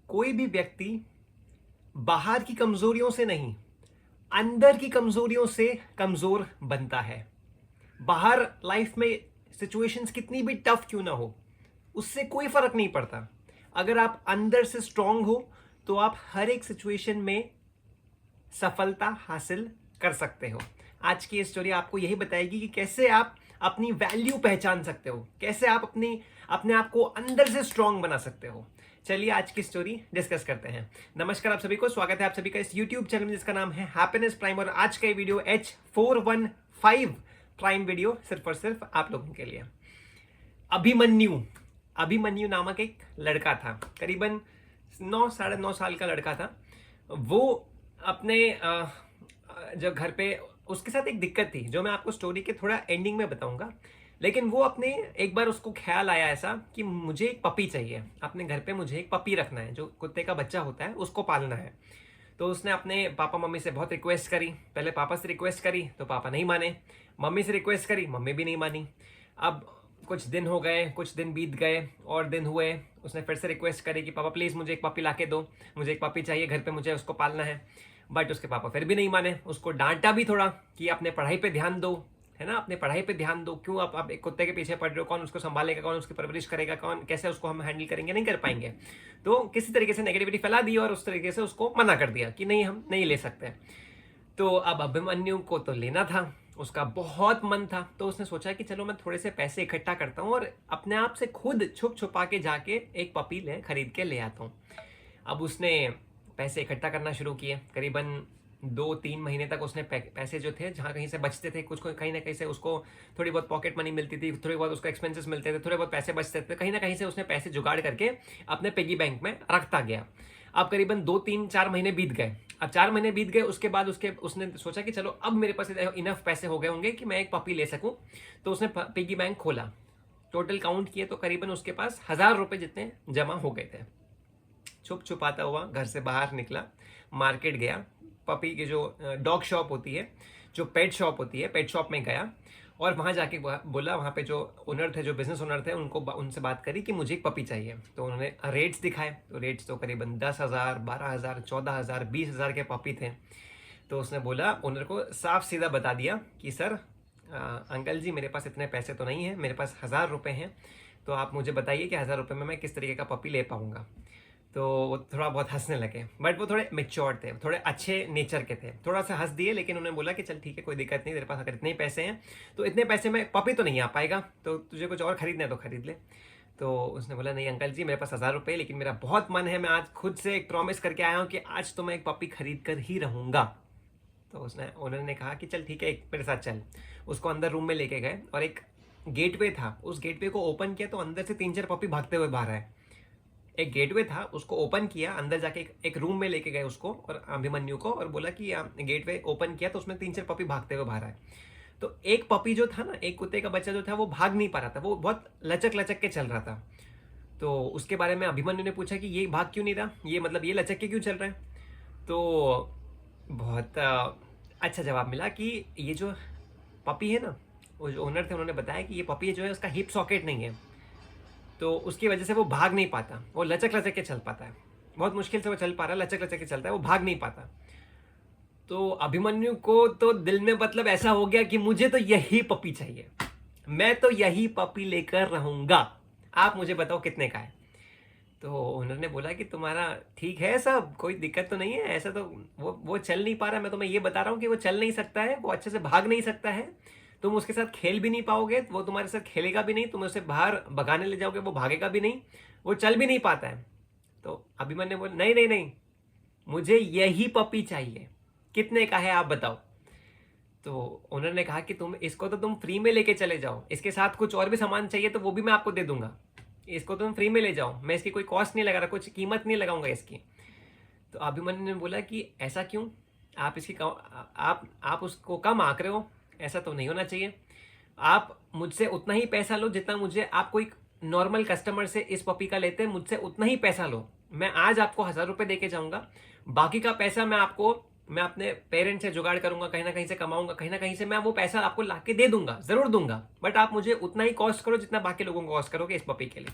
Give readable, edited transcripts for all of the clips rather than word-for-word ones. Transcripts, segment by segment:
कोई भी व्यक्ति बाहर की कमजोरियों से नहीं, अंदर की कमजोरियों से कमजोर बनता है। बाहर लाइफ में सिचुएशंस कितनी भी टफ क्यों ना हो, उससे कोई फर्क नहीं पड़ता। अगर आप अंदर से स्ट्रांग हो तो आप हर एक सिचुएशन में सफलता हासिल कर सकते हो। आज की ये स्टोरी आपको यही बताएगी कि कैसे आप अपनी वैल्यू पहचान सकते हो, कैसे आप अपने आप को अंदर से स्ट्रांग बना सकते हो। चलिए आज की स्टोरी डिस्कस करते हैं। नमस्कार आप सभी को, स्वागत है आप सभी का इस YouTube चैनल में जिसका नाम है हैप्पीनेस प्राइम। और आज का ये वीडियो H415 प्राइम वीडियो सिर्फ और सिर्फ आप लोगों के लिए। अभिमन्यु अभिमन्यु नामक एक लड़का था, करीबन 9 साढ़े 9 साल का लड़का था। वो अपने जब घर पे उसके साथ एक दिक्कत थी जो मैं आपको स्टोरी के थोड़ा एंडिंग में बताऊंगा। लेकिन वो अपने एक बार उसको ख्याल आया ऐसा कि मुझे एक पपी चाहिए, अपने घर पे मुझे एक पपी रखना है, जो कुत्ते का बच्चा होता है उसको पालना है। तो उसने अपने पापा मम्मी से बहुत रिक्वेस्ट करी। पहले पापा से रिक्वेस्ट करी तो पापा नहीं माने, मम्मी से रिक्वेस्ट करी, मम्मी भी नहीं मानी। अब कुछ दिन हो गए, कुछ दिन बीत गए और दिन हुए। उसने फिर से रिक्वेस्ट करी कि पापा प्लीज़ मुझे एक पपी ला के दो, मुझे एक पपी चाहिए घर पे, मुझे उसको पालना है। बट उसके पापा फिर भी नहीं माने। उसको डांटा भी थोड़ा कि अपने पढ़ाई पे ध्यान दो, है ना, अपने पढ़ाई पे ध्यान दो। क्यों आप एक कुत्ते के पीछे पड़ रहे हो? कौन उसको संभालेगा, कौन उसकी परवरिश करेगा, कौन कैसे उसको हम हैंडल करेंगे? नहीं कर पाएंगे। तो किसी तरीके से नेगेटिविटी फैला दी और उस तरीके से उसको मना कर दिया कि नहीं, हम नहीं ले सकते। तो अब अभिमन्यु को तो लेना था, उसका बहुत मन था। तो उसने सोचा कि चलो मैं थोड़े से पैसे इकट्ठा करता हूँ और अपने आप से खुद छुप छुपा के जाके एक पपी खरीद के ले आता हूँ। अब उसने पैसे इकट्ठा करना शुरू किए। करीबन 2-3 महीने तक उसने पैसे जो थे, जहाँ कहीं से बचते थे, कुछ कहीं ना कहीं से उसको थोड़ी बहुत पॉकेट मनी मिलती थी, थोड़ी बहुत उसको एक्सपेंसेस मिलते थे, थोड़े बहुत पैसे बचते थे, कहीं ना कहीं से उसने पैसे जुगाड़ करके अपने पिगी बैंक में रखता गया। अब करीबन 2-3-4 महीने बीत गए। अब 4 महीने बीत गए, उसके बाद उसने सोचा कि चलो अब मेरे पास इनफ पैसे हो गए होंगे कि मैं एक पपी ले सकूं। तो उसने पिगी बैंक खोला। टोटल काउंट किए तो करीबन उसके पास 1,000 रुपए जितने जमा हो गए थे। छुप छुपाता हुआ घर से बाहर निकला, मार्केट गया, पपी की जो डॉग शॉप होती है, जो पेट शॉप होती है, पेट शॉप में गया और वहाँ जाके बोला, वहाँ पे जो ओनर थे, जो बिजनेस ओनर थे, उनसे बात करी कि मुझे एक पपी चाहिए। तो उन्होंने रेट्स दिखाए। तो रेट्स तो करीबन 10,000, 12,000, 14,000, 20,000 के पपी थे। तो उसने बोला, ओनर को साफ सीधा बता दिया कि सर अंकल जी, मेरे पास इतने पैसे तो नहीं है, मेरे पास 1,000 रुपये हैं। तो आप मुझे बताइए कि 1,000 रुपये में मैं किस तरीके का पपी ले पाऊंगा। तो वो थोड़ा बहुत हंसने लगे, बट वो थोड़े मेच्योर थे, थोड़े अच्छे नेचर के थे। थोड़ा सा हंस दिए, लेकिन उन्होंने बोला कि चल ठीक है, कोई दिक्कत नहीं, तेरे पास अगर इतने ही पैसे हैं तो इतने पैसे में पपी तो नहीं आ पाएगा, तो तुझे कुछ और खरीदना है तो खरीद ले। तो उसने बोला, नहीं अंकल जी, मेरे पास 1,000 रुपये, लेकिन मेरा बहुत मन है, मैं आज खुद से एक प्रॉमिस करके आया हूँ कि आज तो मैं एक पपी खरीद कर ही रहूँगा। तो उसने उन्होंने कहा कि चल ठीक है, एक मेरे साथ चल। उसको अंदर रूम में लेके गए और एक गेटवे था, उस गेटवे को ओपन किया तो अंदर से 3-4 पपी भागते हुए बाहर आए। एक गेटवे था, उसको ओपन किया, अंदर जाके एक रूम में लेके गए उसको और अभिमन्यु को, और बोला कि गेटवे ओपन किया तो उसमें 3-4 पपी भागते हुए बाहर आए। तो एक पपी जो था ना, एक कुत्ते का बच्चा जो था, वो भाग नहीं पा रहा था, वो बहुत लचक लचक के चल रहा था। तो उसके बारे में अभिमन्यु ने पूछा कि ये भाग क्यों नहीं रहा, ये मतलब ये लचक के क्यों चल रहा है? तो बहुत अच्छा जवाब मिला कि ये जो पपी है ना, वो जो ओनर थे उन्होंने बताया कि ये पपी जो है उसका हिप सॉकेट नहीं है, तो उसकी वजह से वो भाग नहीं पाता, वो लचक लचक के चल पाता है। बहुत मुश्किल से वो चल पा रहा है, लचक लचक के चलता है, वो भाग नहीं पाता। तो अभिमन्यु को तो दिल में मतलब ऐसा हो गया कि मुझे तो यही पपी चाहिए, मैं तो यही पपी लेकर रहूंगा, आप मुझे बताओ कितने का है। तो उन्होंने बोला कि तुम्हारा ठीक है, सब कोई दिक्कत तो नहीं है, ऐसा तो वो चल नहीं पा रहा, मैं तुम्हें ये बता रहा हूँ कि वो चल नहीं सकता है, वो अच्छे से भाग नहीं सकता है, तुम उसके साथ खेल भी नहीं पाओगे, वो तुम्हारे साथ खेलेगा भी नहीं, तुम उसे बाहर भगाने ले जाओगे वो भागेगा भी नहीं, वो चल भी नहीं पाता है। तो अभिमन्यु ने बोला, नहीं नहीं नहीं, मुझे यही पपी चाहिए, कितने का है आप बताओ। तो उन्होंने कहा कि इसको तो तुम फ्री में लेके चले जाओ, इसके साथ कुछ और भी सामान चाहिए तो वो भी मैं आपको दे दूंगा, इसको तुम फ्री में ले जाओ, मैं इसकी कोई कॉस्ट नहीं लगा रहा, कुछ कीमत नहीं लगाऊंगा इसकी। तो अभिमन्यु ने बोला कि ऐसा क्यों, आप आप उसको कम आंक रहे हो, ऐसा तो नहीं होना चाहिए। आप मुझसे उतना ही पैसा लो जितना मुझे, आप कोई नॉर्मल कस्टमर से इस पपी का लेते हैं, मुझसे उतना ही पैसा लो। मैं आज आपको 1,000 रुपये दे के जाऊंगा, बाकी का पैसा मैं अपने पेरेंट्स से जुगाड़ करूंगा, कहीं ना कहीं से कमाऊंगा, कहीं ना कहीं से मैं वो पैसा आपको ला के दे दूंगा, जरूर दूंगा, बट आप मुझे उतना ही कॉस्ट करो जितना बाकी लोगों को कॉस्ट करोगे इस पपी के लिए।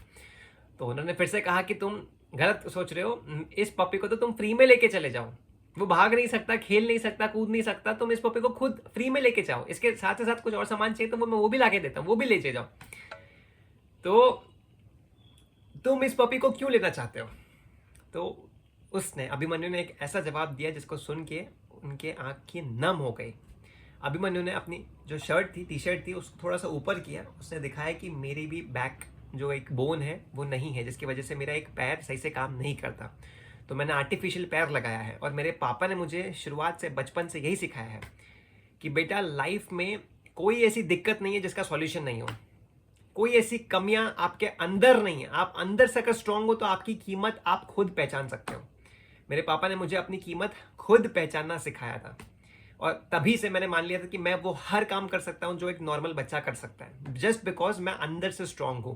तो उन्होंने फिर से कहा कि तुम गलत सोच रहे हो। इस पपी को तो तुम फ्री में लेके चले जाओ, वो भाग नहीं सकता, खेल नहीं सकता, कूद नहीं सकता, तुम इस पपी को खुद फ्री में लेके जाओ। इसके साथ ही साथ कुछ और सामान चाहिए तो वो मैं वो भी लाके देता हूँ, वो भी ले जाओ। तो तुम इस पपी को क्यों लेना चाहते हो? तो उसने, अभिमन्यु ने एक ऐसा जवाब दिया जिसको सुन के उनके आंखें नम हो गई। अभिमन्यु ने अपनी जो शर्ट थी, टी शर्ट थी, उसको थोड़ा सा ऊपर किया। उसने दिखाया कि मेरी भी बैक जो एक बोन है वो नहीं है, जिसकी वजह से मेरा एक पैर सही से काम नहीं करता। तो मैंने आर्टिफिशियल पैर लगाया है। और मेरे पापा ने मुझे शुरुआत से, बचपन से यही सिखाया है कि बेटा लाइफ में कोई ऐसी दिक्कत नहीं है जिसका सॉल्यूशन नहीं हो, कोई ऐसी कमियां आपके अंदर नहीं है। आप अंदर से अगर स्ट्रांग हो तो आपकी कीमत आप खुद पहचान सकते हो। मेरे पापा ने मुझे अपनी कीमत खुद पहचानना सिखाया था, और तभी से मैंने मान लिया था कि मैं वो हर काम कर सकता हूं जो एक नॉर्मल बच्चा कर सकता है, जस्ट बिकॉज मैं अंदर से स्ट्रांग हूं।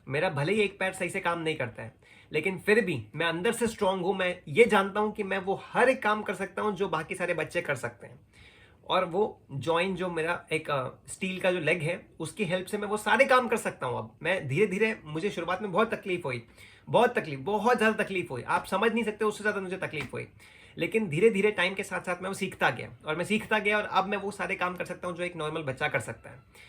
मेरा भले ही एक पैर सही से काम नहीं करता है, लेकिन फिर भी मैं अंदर से स्ट्रांग हूं। मैं ये जानता हूं कि मैं वो हर एक काम कर सकता हूं जो बाकी सारे बच्चे कर सकते हैं। और वो जॉइंट जो मेरा एक स्टील का जो लेग है, उसकी हेल्प से मैं वो सारे काम कर सकता हूं। अब मैं धीरे धीरे, मुझे शुरुआत में बहुत तकलीफ हुई, बहुत ज़्यादा तकलीफ हुई, आप समझ नहीं सकते, उससे ज़्यादा मुझे तकलीफ हुई। लेकिन धीरे धीरे टाइम के साथ साथ मैं वो सीखता गया, और मैं सीखता गया, और अब मैं वो सारे काम कर सकता हूं जो एक नॉर्मल बच्चा कर सकता है।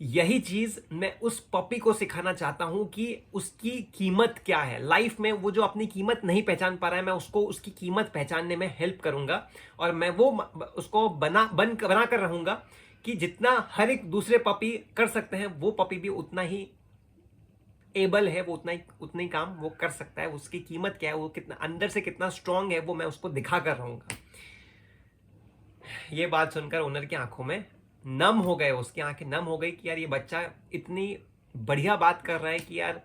यही चीज मैं उस पपी को सिखाना चाहता हूं कि उसकी कीमत क्या है लाइफ में। वो जो अपनी कीमत नहीं पहचान पा रहा है, मैं उसको उसकी कीमत पहचानने में हेल्प करूंगा। और मैं वो उसको बना कर रहूंगा कि जितना हर एक दूसरे पपी कर सकते हैं, वो पपी भी उतना ही एबल है, वो उतना ही काम वो कर सकता है। उसकी कीमत क्या है, वो कितना अंदर से कितना स्ट्रांग है, वो मैं उसको दिखा कर रहूंगा। ये बात सुनकर ओनर की आंखों में नम हो गए, उसकी आंखें नम हो गई कि यार ये बच्चा इतनी बढ़िया बात कर रहा है कि यार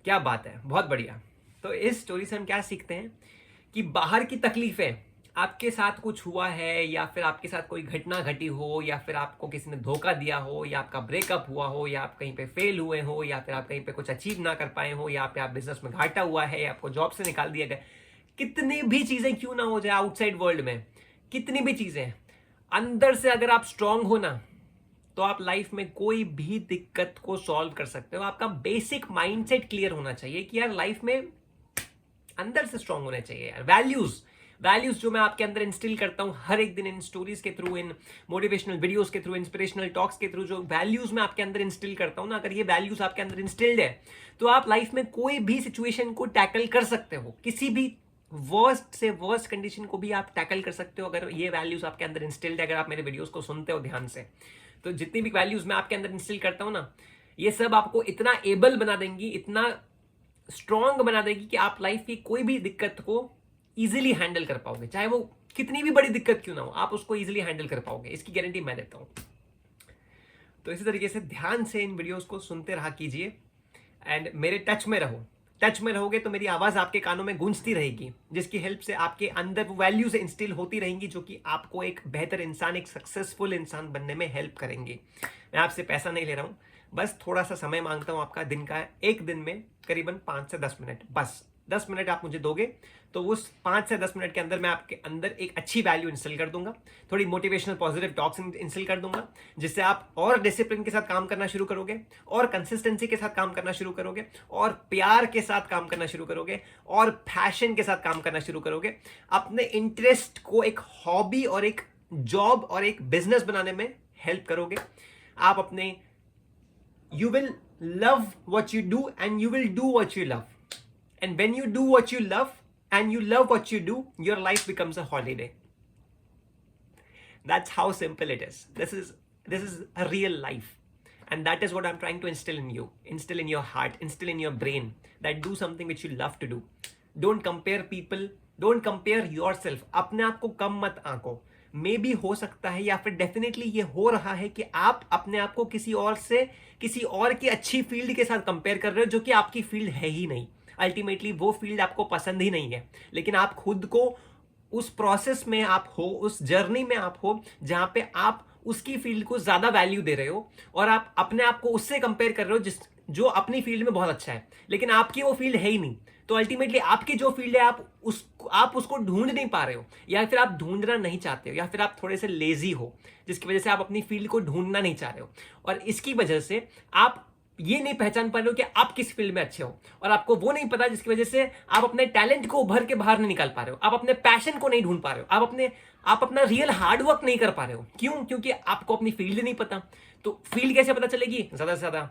क्या बात है, बहुत बढ़िया। तो इस स्टोरी से हम क्या सीखते हैं कि बाहर की तकलीफें, आपके साथ कुछ हुआ है, या फिर आपके साथ कोई घटना घटी हो, या फिर आपको किसी ने धोखा दिया हो, या आपका ब्रेकअप हुआ हो, या आप कहीं पे फेल हुए हो, या फिर आप कहीं पे कुछ अचीव ना कर पाए हो, या आप बिजनेस में घाटा हुआ है, या आपको जॉब से निकाल दिया गया, कितनी भी चीजें क्यों ना हो जाए आउटसाइड वर्ल्ड में, कितनी भी चीजें, अंदर से अगर आप स्ट्रांग हो ना, तो आप लाइफ में कोई भी दिक्कत को सॉल्व कर सकते हो। आपका बेसिक माइंडसेट क्लियर होना चाहिए कि यार लाइफ में अंदर से स्ट्रांग होने चाहिए यार। वैल्यूज जो मैं आपके अंदर इंस्टिल करता हूं हर एक दिन, इन स्टोरीज के थ्रू, इन मोटिवेशनल वीडियोस के थ्रू, इंस्पिरेशनल टॉक्स के थ्रू, जो वैल्यूज मैं आपके अंदर इंस्टिल करता हूं ना, अगर ये वैल्यूज आपके अंदर इंस्टिल्ड है, तो आप लाइफ में कोई भी सिचुएशन को टैकल कर सकते हो। किसी भी वर्स्ट से वर्स्ट कंडीशन को भी आप टैकल कर सकते हो, अगर ये वैल्यूज आपके अंदर इंस्टिल्ड है। अगर आप मेरे वीडियोस को सुनते हो ध्यान से, तो जितनी भी वैल्यूज मैं आपके अंदर इंस्टिल करता हूं ना, ये सब आपको इतना एबल बना देंगी, इतना स्ट्रांग बना देगी कि आप लाइफ की कोई भी दिक्कत को इजीली हैंडल कर पाओगे। चाहे वो कितनी भी बड़ी दिक्कत क्यों ना हो, आप उसको इजीली हैंडल कर पाओगे, इसकी गारंटी मैं देता हूं। तो इसी तरीके से ध्यान से इन वीडियोस को सुनते रहा कीजिए, एंड मेरे टच में रहो। टच में रहोगे तो मेरी आवाज आपके कानों में गूंजती रहेगी, जिसकी हेल्प से आपके अंदर वो वैल्यूज इंस्टिल होती रहेंगी, जो कि आपको एक बेहतर इंसान, एक सक्सेसफुल इंसान बनने में हेल्प करेंगी। मैं आपसे पैसा नहीं ले रहा हूं, बस थोड़ा सा समय मांगता हूं आपका, दिन का, एक दिन में करीबन 5 से 10 मिनट, बस 10 मिनट आप मुझे दोगे तो उस 5 से 10 मिनट के अंदर मैं आपके अंदर एक अच्छी वैल्यू इंस्टॉल कर दूंगा, थोड़ी मोटिवेशनल पॉजिटिव टॉक्स इंस्टॉल कर दूंगा, जिससे आप और डिसिप्लिन के साथ काम करना शुरू करोगे, और कंसिस्टेंसी के साथ काम करना शुरू करोगे, और प्यार के साथ काम करना शुरू करोगे, और पैशन के साथ काम करना शुरू करोगे। अपने इंटरेस्ट को एक हॉबी और एक जॉब और एक बिजनेस बनाने में हेल्प करोगे। आप अपने you will love what you do and you will do what you love, and when you do what you love and you love what you do, your life becomes a holiday. That's how simple it is. This is a real life, and that is what I'm trying to instill in you, instill in your heart, instill in your brain, that do something which you love to do. Don't compare people, don't compare yourself. अपने आप को कम मत आंको। मे भी हो सकता है, या फिर डेफिनेटली ये हो रहा है कि आप अपने आप को किसी और से, किसी और की अच्छी फील्ड के साथ कंपेयर कर रहे हो, जो कि आपकी फील्ड है ही नहीं। अल्टीमेटली वो फील्ड आपको पसंद ही नहीं है, लेकिन आप खुद को उस प्रोसेस में आप हो, उस जर्नी में आप हो, जहां पे आप उसकी फील्ड को ज्यादा वैल्यू दे रहे हो, और आप अपने आप को उससे कंपेयर कर रहे हो जो अपनी फील्ड में बहुत अच्छा है, लेकिन आपकी वो फील्ड है ही नहीं। तो अल्टीमेटली आपकी जो फील्ड है, आप उसको ढूंढ नहीं पा रहे हो, या फिर आप ढूंढना नहीं चाहते हो, या फिर आप थोड़े से लेजी हो, जिसकी वजह से आप अपनी फील्ड को ढूंढना नहीं चाह रहे हो। और इसकी वजह से आप ये नहीं पहचान पा रहे हो कि आप किस फील्ड में अच्छे हो, और आपको वो नहीं पता जिसकी वजह से आप अपने टैलेंट को उभर के बाहर नहीं निकाल पा रहे हो, आप अपने पैशन को नहीं ढूंढ पा रहे हो, आप अपना रियल हार्डवर्क नहीं कर पा रहे हो। क्यों? क्योंकि आपको अपनी फील्ड नहीं पता। तो फील्ड कैसे पता चलेगी? ज्यादा से ज्यादा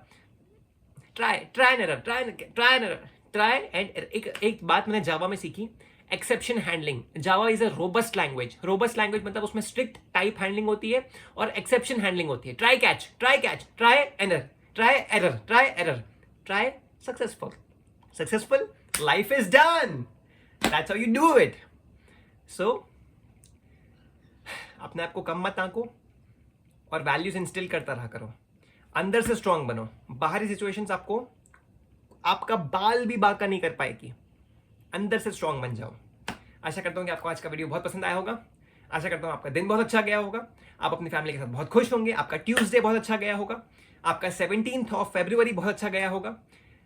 ट्राई एंड एरर। एक बात मैंने जावा में सीखी, exception handling. Java is a robust language. Robust language मतलब उसमें स्ट्रिक्ट टाइप हैंडलिंग होती है और एक्सेप्शन हैंडलिंग होती है। Try catch, try error, try successful, life is done. That's how you do it. So अपने आप को कम मत आंको और वैल्यूज इंस्टिल करता रहा करो। अंदर से स्ट्रांग बनो। बाहरी सिचुएशंस आपको आपका बाल भी बांका नहीं कर पाएगी। अंदर से स्ट्रांग बन जाओ। आशा करता हूं कि आपको आज का वीडियो बहुत पसंद आया होगा। आशा करता हूं आपका दिन बहुत अच्छा गया होगा, आप अपनी फैमिली के साथ बहुत खुश होंगे, आपका ट्यूसडे बहुत अच्छा गया होगा, आपका 17 फरवरी बहुत अच्छा गया होगा,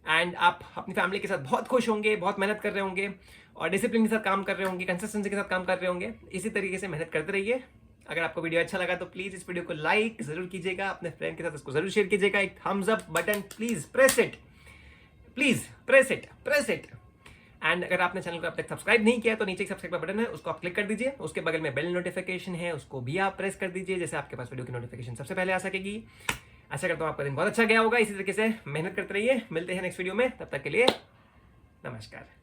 एंड आप अपनी फैमिली के साथ बहुत खुश होंगे, बहुत मेहनत कर रहे होंगे और डिसिप्लिन के साथ काम कर रहे होंगे, कंसिस्टेंसी के साथ काम कर रहे होंगे। इसी तरीके से मेहनत करते रहिए। अगर आपको वीडियो अच्छा लगा तो प्लीज इस वीडियो को लाइक जरूर कीजिएगा, अपने फ्रेंड के साथ इसको जरूर शेयर कीजिएगा। एक thumbs up button please press it. And अगर आपने चैनल को अब तक सब्सक्राइब नहीं किया तो नीचे एक सब्सक्राइब का बटन है, उसको आप क्लिक कर दीजिए। उसके बगल में बेल नोटिफिकेशन है, उसको भी आप प्रेस कर दीजिए, जैसे आपके पास वीडियो की नोटिफिकेशन सबसे पहले आ सकेगी। आशा करता हूँ आपका दिन बहुत अच्छा गया होगा। इसी तरीके से मेहनत करते रहिए। मिलते हैं नेक्स्ट वीडियो में, तब तक के लिए नमस्कार।